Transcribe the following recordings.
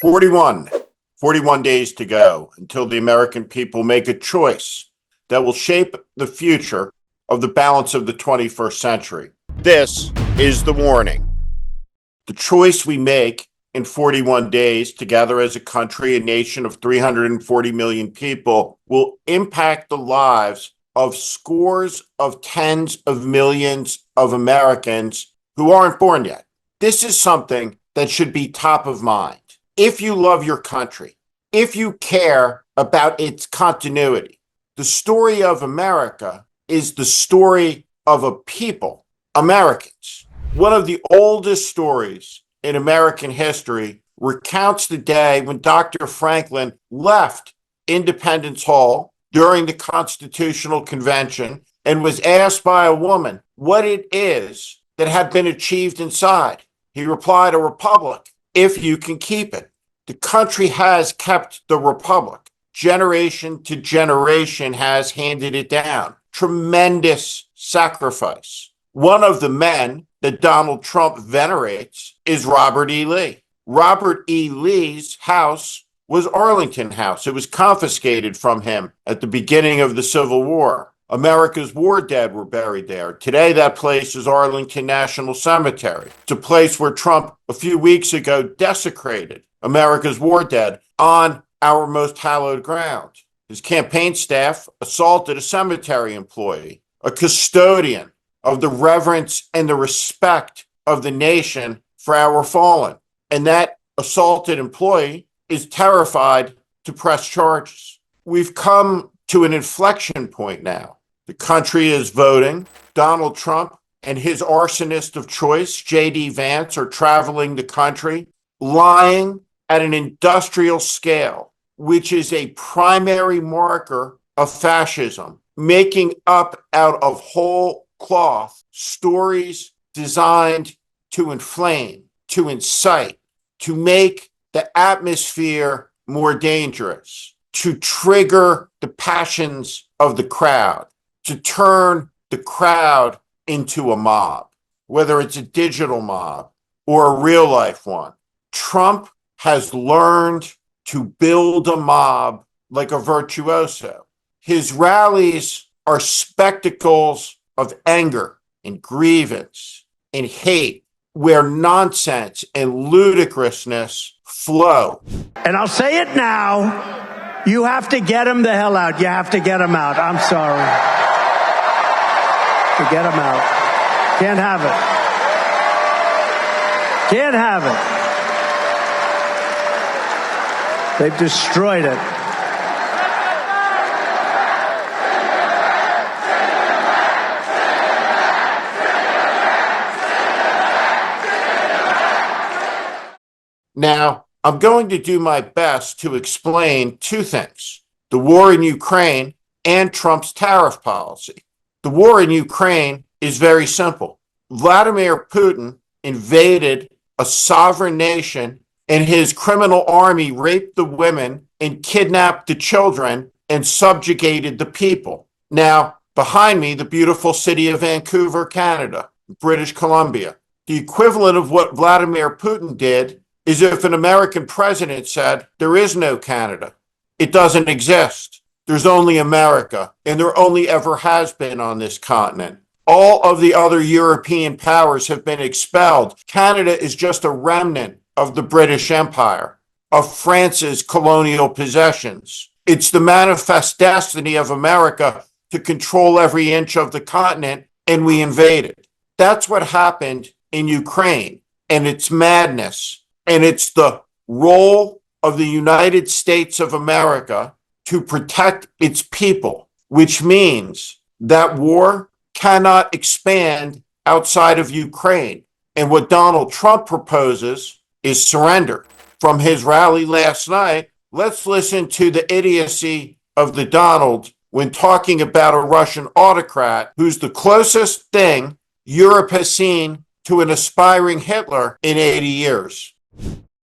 41, 41 days to go until the American people make a choice that will shape the future of the balance of the 21st century. This is the warning. The choice we make in 41 days together as a country, a nation of 340 million people, will impact the lives of scores of tens of millions of Americans who aren't born yet. This is something that should be top of mind. If you love your country, if you care about its continuity, the story of America is the story of a people, Americans. One of the oldest stories in American history recounts the day when Dr. Franklin left Independence Hall during the Constitutional Convention and was asked by a woman what it is that had been achieved inside. He replied, "A republic, if you can keep it." The country has kept the republic. Generation to generation has handed it down. Tremendous sacrifice. One of the men that Donald Trump venerates is Robert E. Lee. Robert E. Lee's house was Arlington House. It was confiscated from him at the beginning of the Civil War. America's war dead were buried there. Today, that place is Arlington National Cemetery. It's a place where Trump, a few weeks ago, desecrated America's war dead on our most hallowed ground. His campaign staff assaulted a cemetery employee, a custodian of the reverence and the respect of the nation for our fallen. And that assaulted employee is terrified to press charges. We've come to an inflection point now. The country is voting. Donald Trump and his arsonist of choice, J.D. Vance, are traveling the country, lying at an industrial scale, which is a primary marker of fascism, making up out of whole cloth stories designed to inflame, to incite, to make the atmosphere more dangerous, to trigger the passions of the crowd, to turn the crowd into a mob, whether it's a digital mob or a real life one. Trump has learned to build a mob like a virtuoso. His rallies are spectacles of anger and grievance and hate, where nonsense and ludicrousness flow. And I'll say it now, you have to get him the hell out. You have to get him out. I'm sorry. To get him out. Can't have it. Can't have it. They've destroyed it. Now, I'm going to do my best to explain two things: the war in Ukraine and Trump's tariff policy. The war in Ukraine is very simple. Vladimir Putin invaded a sovereign nation, and his criminal army raped the women and kidnapped the children and subjugated the people. Now, behind me, the beautiful city of Vancouver, Canada, British Columbia. The equivalent of what Vladimir Putin did is if an American president said, there is no Canada. It doesn't exist. There's only America, and there only ever has been on this continent. All of the other European powers have been expelled. Canada is just a remnant of the British Empire, of France's colonial possessions. It's the manifest destiny of America to control every inch of the continent, and we invaded. That's what happened in Ukraine, and it's madness. And it's the role of the United States of America to protect its people, which means that war cannot expand outside of Ukraine. And what Donald Trump proposes is surrender. From his rally last night, let's listen to the idiocy of the Donald when talking about a Russian autocrat who's the closest thing Europe has seen to an aspiring Hitler in 80 years.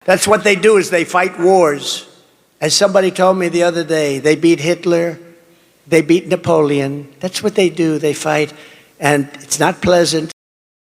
That's what they do, is they fight wars. As somebody told me the other day, they beat Hitler, they beat Napoleon. That's what they do, they fight, and it's not pleasant.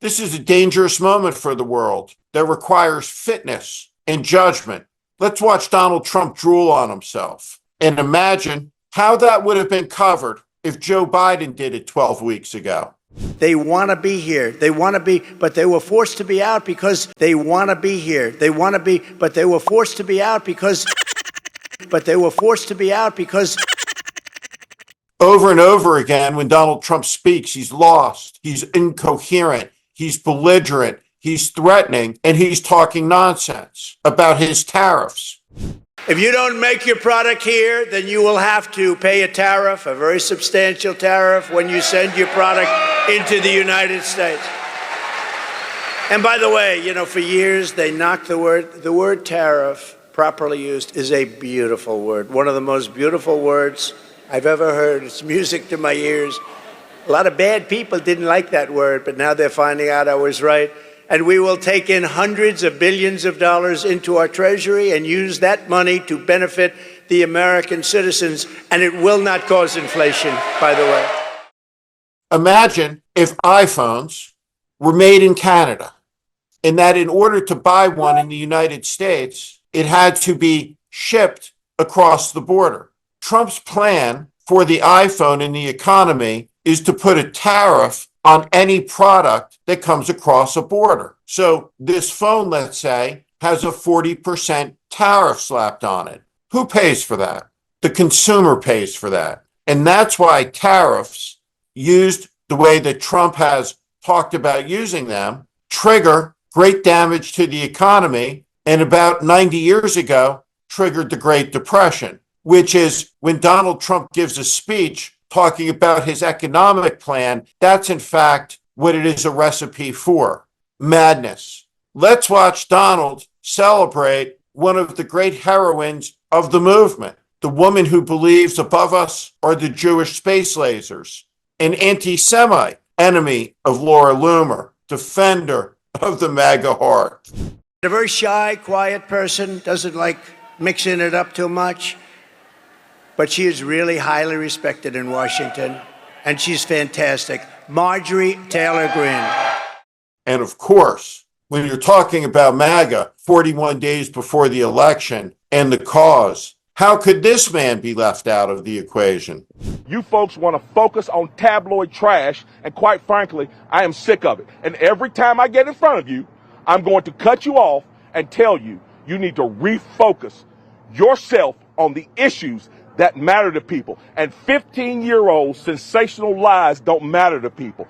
This is a dangerous moment for the world that requires fitness and judgment. Let's watch Donald Trump drool on himself and imagine how that would have been covered if Joe Biden did it 12 weeks ago. They want to be here. They want to be, but they were forced to be out because they want to be here. They want to be, but they were forced to be out because, but they were forced to be out because. Over and over again, when Donald Trump speaks, he's lost, he's incoherent, he's belligerent, he's threatening, and he's talking nonsense about his tariffs. If you don't make your product here, then you will have to pay a tariff, a very substantial tariff, when you send your product into the United States. And by the way, you know, for years they knocked the word tariff, properly used, is a beautiful word. One of the most beautiful words I've ever heard. It's music to my ears. A lot of bad people didn't like that word, but now they're finding out I was right. And we will take in hundreds of billions of dollars into our treasury and use that money to benefit the American citizens. And it will not cause inflation, by the way. Imagine if iPhones were made in Canada and that in order to buy one in the United States, it had to be shipped across the border. Trump's plan for the iPhone in the economy is to put a tariff on any product that comes across a border. So this phone, let's say, has a 40% tariff slapped on it. Who pays for that? The consumer pays for that. And that's why tariffs, used the way that Trump has talked about using them, trigger great damage to the economy, and about 90 years ago, triggered the Great Depression, which is when Donald Trump gives a speech talking about his economic plan, that's in fact what it is a recipe for: madness. Let's watch Donald celebrate one of the great heroines of the movement, the woman who believes above us are the Jewish space lasers, an anti-Semite, enemy of Laura Loomer, defender of the Maga Heart. A very shy, quiet person, doesn't like mixing it up too much. But she is really highly respected in Washington, and she's fantastic. Marjorie Taylor Greene. And of course, when you're talking about MAGA 41 days before the election and the cause, how could this man be left out of the equation? You folks want to focus on tabloid trash, and quite frankly, I am sick of it. And every time I get in front of you, I'm going to cut you off and tell you, you need to refocus yourself on the issues that matter to people. And 15-year-old sensational lies don't matter to people.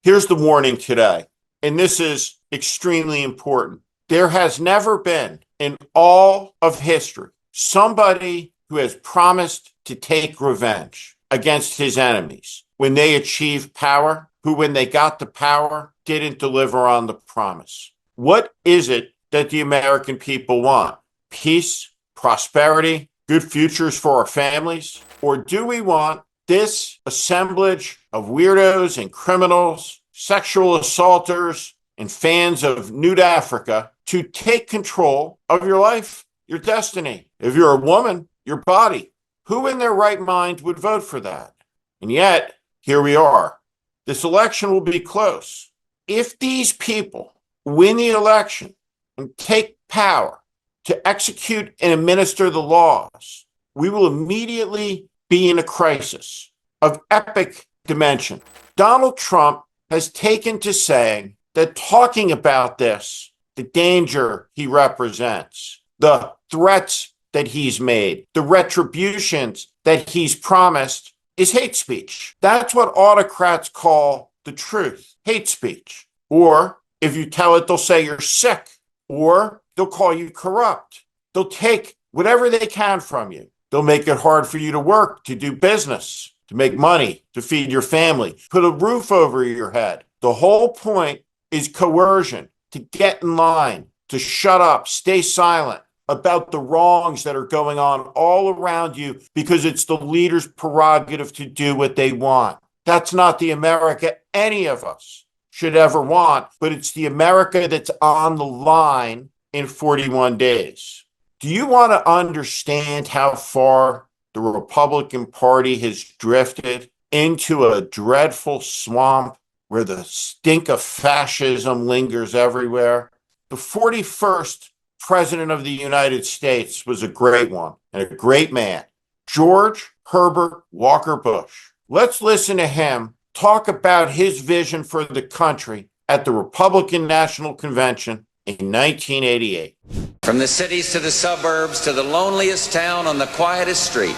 Here's the warning today, and this is extremely important. There has never been in all of history somebody who has promised to take revenge against his enemies when they achieved power, who when they got the power didn't deliver on the promise. What is it that the American people want? Peace, prosperity, good futures for our families? Or do we want this assemblage of weirdos and criminals, sexual assaulters, and fans of nude Africa to take control of your life, your destiny? If you're a woman, your body. Who in their right mind would vote for that? And yet, here we are. This election will be close. If these people win the election and take power to execute and administer the laws, we will immediately be in a crisis of epic dimension. Donald Trump has taken to saying that talking about this, the danger he represents, the threats that he's made, the retributions that he's promised, is hate speech. That's what autocrats call the truth, hate speech. Or if you tell it, they'll say you're sick, or they'll call you corrupt. They'll take whatever they can from you. They'll make it hard for you to work, to do business, to make money, to feed your family, put a roof over your head. The whole point is coercion, to get in line, to shut up, stay silent about the wrongs that are going on all around you because it's the leader's prerogative to do what they want. That's not the America any of us should ever want, but it's the America that's on the line in 41 days. Do you want to understand how far the Republican Party has drifted into a dreadful swamp where the stink of fascism lingers everywhere? The 41st President of the United States was a great one and a great man, George Herbert Walker Bush. Let's listen to him talk about his vision for the country at the Republican National Convention in 1988. From the cities to the suburbs to the loneliest town on the quietest street,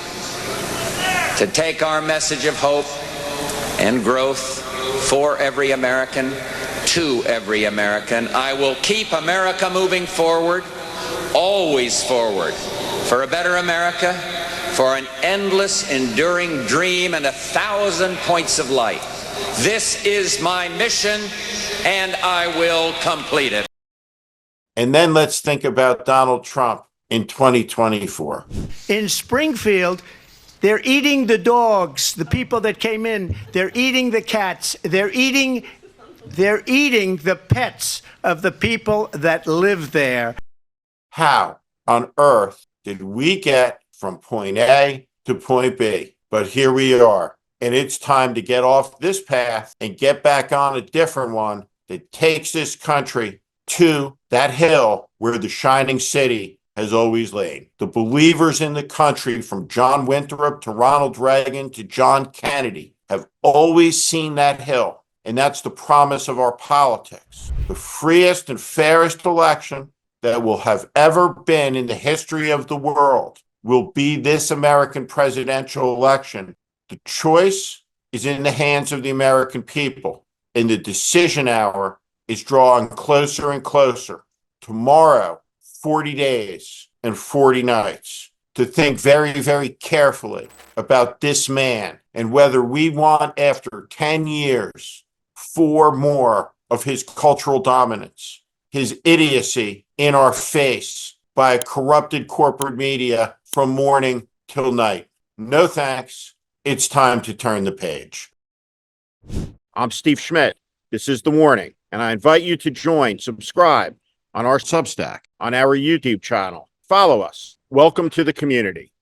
to take our message of hope and growth for every American, to every American. I will keep America moving forward, always forward, for a better America, for an endless, enduring dream and 1,000 points of light. This is my mission, and I will complete it. And then let's think about Donald Trump in 2024. In Springfield, they're eating the dogs, the people that came in. They're eating the cats. They're eating the pets of the people that live there. How on earth did we get from point A to point B? But here we are, and it's time to get off this path and get back on a different one that takes this country to that hill where the shining city has always lain. The believers in the country, from John Winthrop to Ronald Reagan to John Kennedy, have always seen that hill. And that's the promise of our politics. The freest and fairest election that will have ever been in the history of the world will be this American presidential election. The choice is in the hands of the American people, and the decision hour is drawing closer and closer. Tomorrow, 40 days and 40 nights to think very, very carefully about this man and whether we want, after 10 years, 4 more of his cultural dominance, his idiocy in our face by a corrupted corporate media from morning till night. No thanks. It's time to turn the page. I'm Steve Schmidt. This is The Warning, and I invite you to subscribe on our Substack, on our YouTube channel. Follow us. Welcome to the community.